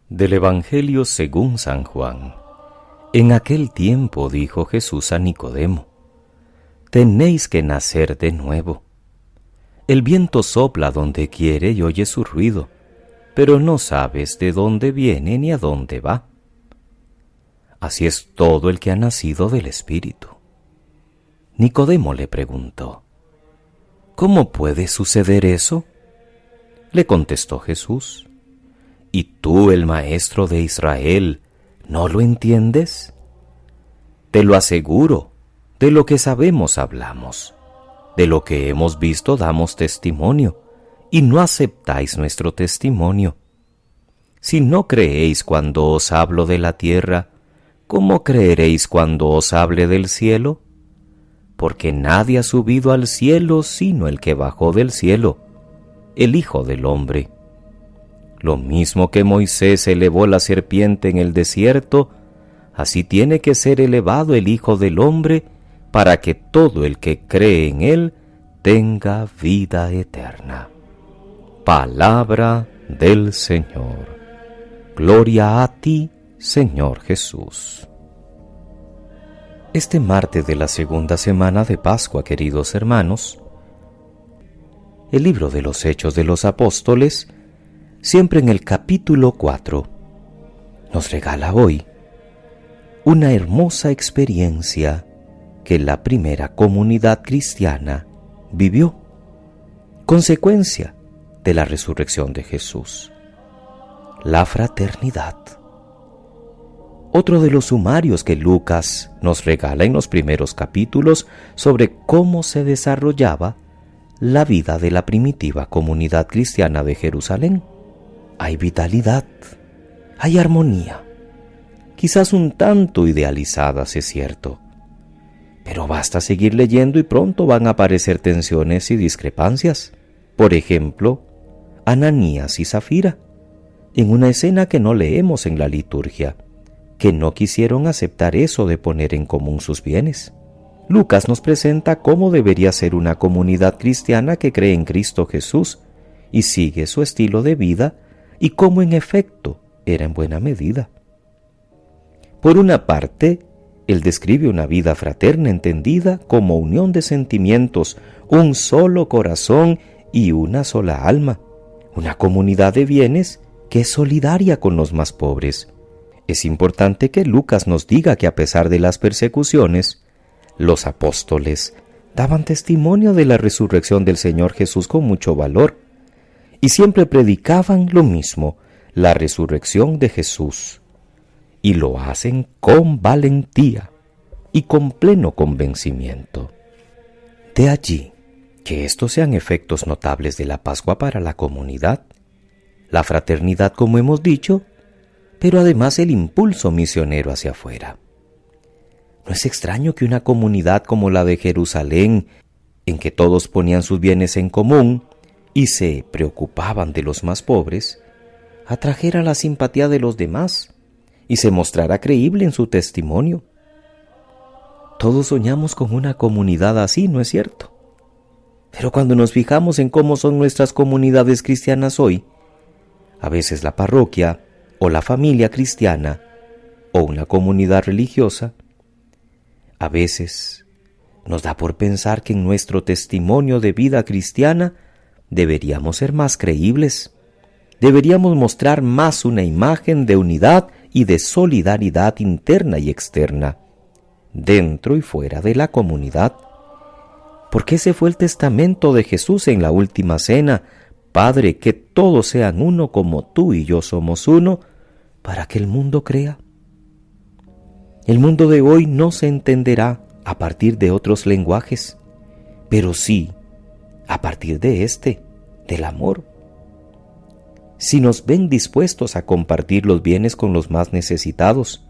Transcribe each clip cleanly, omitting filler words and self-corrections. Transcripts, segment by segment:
Del Evangelio según San Juan. En aquel tiempo dijo Jesús a Nicodemo: Tenéis que nacer de nuevo. El viento sopla donde quiere y oye su ruido, pero no sabes de dónde viene ni a dónde va. Así es todo el que ha nacido del Espíritu. Nicodemo le preguntó: ¿Cómo puede suceder eso? Le contestó Jesús: ¿Y tú, el maestro de Israel, no lo entiendes? Te lo aseguro, de lo que sabemos hablamos, de lo que hemos visto damos testimonio, y no aceptáis nuestro testimonio. Si no creéis cuando os hablo de la tierra, ¿cómo creeréis cuando os hable del cielo? Porque nadie ha subido al cielo sino el que bajó del cielo, el Hijo del Hombre. Lo mismo que Moisés elevó la serpiente en el desierto, así tiene que ser elevado el Hijo del Hombre, para que todo el que cree en él tenga vida eterna. Palabra del Señor. Gloria a ti, Señor Jesús. Este martes de la segunda semana de Pascua, queridos hermanos, el libro de los Hechos de los Apóstoles, siempre en el capítulo 4, nos regala hoy una hermosa experiencia que la primera comunidad cristiana vivió, consecuencia de la resurrección de Jesús: la fraternidad. Otro de los sumarios que Lucas nos regala en los primeros capítulos sobre cómo se desarrollaba la vida de la primitiva comunidad cristiana de Jerusalén. Hay vitalidad, hay armonía, quizás un tanto idealizadas, es cierto, pero basta seguir leyendo y pronto van a aparecer tensiones y discrepancias. Por ejemplo, Ananías y Zafira, en una escena que no leemos en la liturgia, que no quisieron aceptar eso de poner en común sus bienes. Lucas nos presenta cómo debería ser una comunidad cristiana que cree en Cristo Jesús y sigue su estilo de vida, y cómo en efecto era en buena medida. Por una parte, él describe una vida fraterna entendida como unión de sentimientos, un solo corazón y una sola alma, una comunidad de bienes que es solidaria con los más pobres. Es importante que Lucas nos diga que a pesar de las persecuciones, los apóstoles daban testimonio de la resurrección del Señor Jesús con mucho valor, y siempre predicaban lo mismo, la resurrección de Jesús, y lo hacen con valentía y con pleno convencimiento. De allí que estos sean efectos notables de la Pascua para la comunidad, la fraternidad, como hemos dicho, pero además el impulso misionero hacia afuera. No es extraño que una comunidad como la de Jerusalén, en que todos ponían sus bienes en común y se preocupaban de los más pobres, atrajera la simpatía de los demás y se mostrara creíble en su testimonio. Todos soñamos con una comunidad así, ¿no es cierto? Pero cuando nos fijamos en cómo son nuestras comunidades cristianas hoy, a veces la parroquia o la familia cristiana o una comunidad religiosa, a veces nos da por pensar que en nuestro testimonio de vida cristiana deberíamos ser más creíbles, deberíamos mostrar más una imagen de unidad y de solidaridad interna y externa, dentro y fuera de la comunidad. Porque ese fue el testamento de Jesús en la última cena: Padre, que todos sean uno como tú y yo somos uno, para que el mundo crea. El mundo de hoy no se entenderá a partir de otros lenguajes, pero sí a partir de del amor. Si nos ven dispuestos a compartir los bienes con los más necesitados,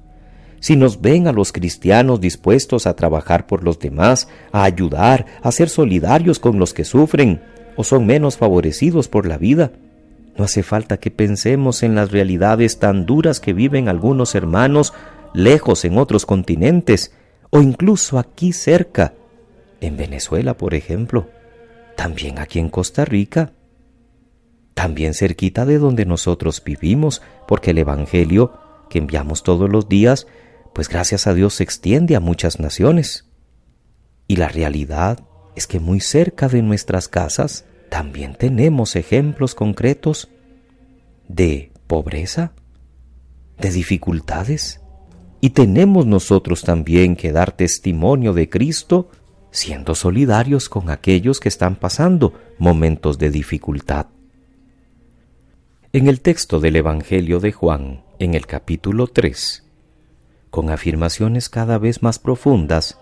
si nos ven a los cristianos dispuestos a trabajar por los demás, a ayudar, a ser solidarios con los que sufren o son menos favorecidos por la vida, no hace falta que pensemos en las realidades tan duras que viven algunos hermanos lejos en otros continentes o incluso aquí cerca, en Venezuela, por ejemplo, también aquí en Costa Rica. también cerquita de donde nosotros vivimos, porque el Evangelio que enviamos todos los días, pues gracias a Dios se extiende a muchas naciones. Y la realidad es que muy cerca de nuestras casas también tenemos ejemplos concretos de pobreza, de dificultades, y tenemos nosotros también que dar testimonio de Cristo siendo solidarios con aquellos que están pasando momentos de dificultad. En el texto del Evangelio de Juan, en el capítulo 3, con afirmaciones cada vez más profundas,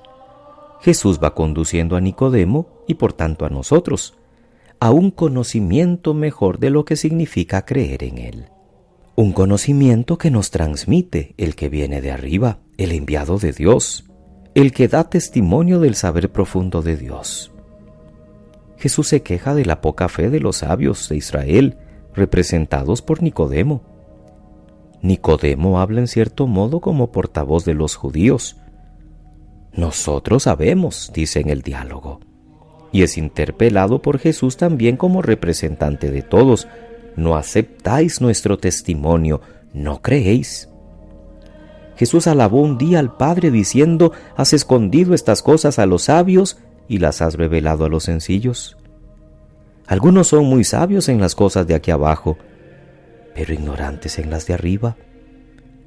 Jesús va conduciendo a Nicodemo y por tanto a nosotros a un conocimiento mejor de lo que significa creer en Él. Un conocimiento que nos transmite el que viene de arriba, el enviado de Dios, el que da testimonio del saber profundo de Dios. Jesús se queja de la poca fe de los sabios de Israel, representados por Nicodemo. Nicodemo habla en cierto modo como portavoz de los judíos. Nosotros sabemos, dice en el diálogo, y es interpelado por Jesús también como representante de todos. No aceptáis nuestro testimonio, no creéis. Jesús alabó un día al Padre diciendo: has escondido estas cosas a los sabios y las has revelado a los sencillos. Algunos son muy sabios en las cosas de aquí abajo, pero ignorantes en las de arriba,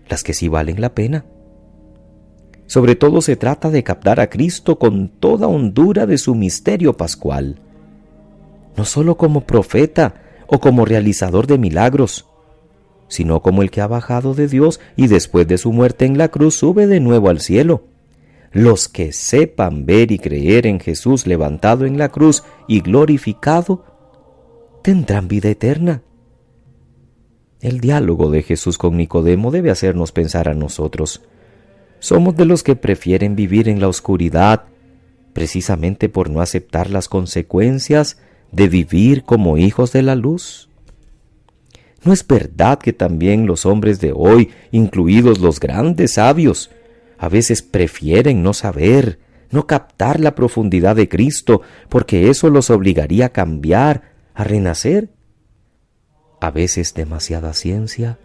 las que sí valen la pena. Sobre todo se trata de captar a Cristo con toda hondura de su misterio pascual, no solo como profeta o como realizador de milagros, sino como el que ha bajado de Dios y después de su muerte en la cruz sube de nuevo al cielo. Los que sepan ver y creer en Jesús levantado en la cruz y glorificado, tendrán vida eterna. El diálogo de Jesús con Nicodemo debe hacernos pensar a nosotros. ¿Somos de los que prefieren vivir en la oscuridad precisamente por no aceptar las consecuencias de vivir como hijos de la luz? ¿No es verdad que también los hombres de hoy, incluidos los grandes sabios, a veces prefieren no saber, no captar la profundidad de Cristo, porque eso los obligaría a cambiar, a renacer? A veces demasiada ciencia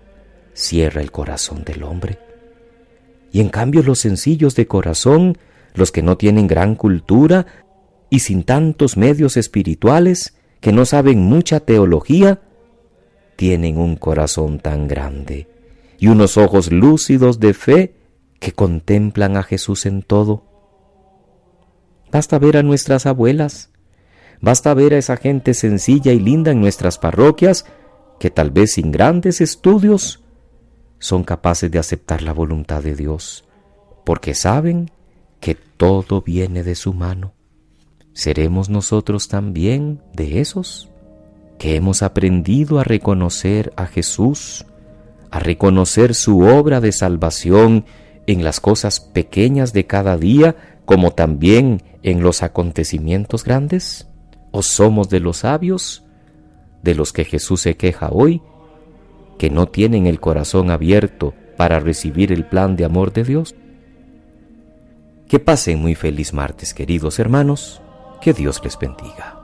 cierra el corazón del hombre. Y en cambio los sencillos de corazón, los que no tienen gran cultura y sin tantos medios espirituales, que no saben mucha teología, tienen un corazón tan grande y unos ojos lúcidos de fe que contemplan a Jesús en todo. Basta ver a nuestras abuelas, basta ver a esa gente sencilla y linda en nuestras parroquias que tal vez sin grandes estudios son capaces de aceptar la voluntad de Dios, porque saben que todo viene de su mano. ¿Seremos nosotros también de esos que hemos aprendido a reconocer a Jesús, a reconocer su obra de salvación en las cosas pequeñas de cada día, como también en los acontecimientos grandes? ¿O somos de los sabios, de los que Jesús se queja hoy, que no tienen el corazón abierto para recibir el plan de amor de Dios? Que pasen muy feliz martes, queridos hermanos. Que Dios les bendiga.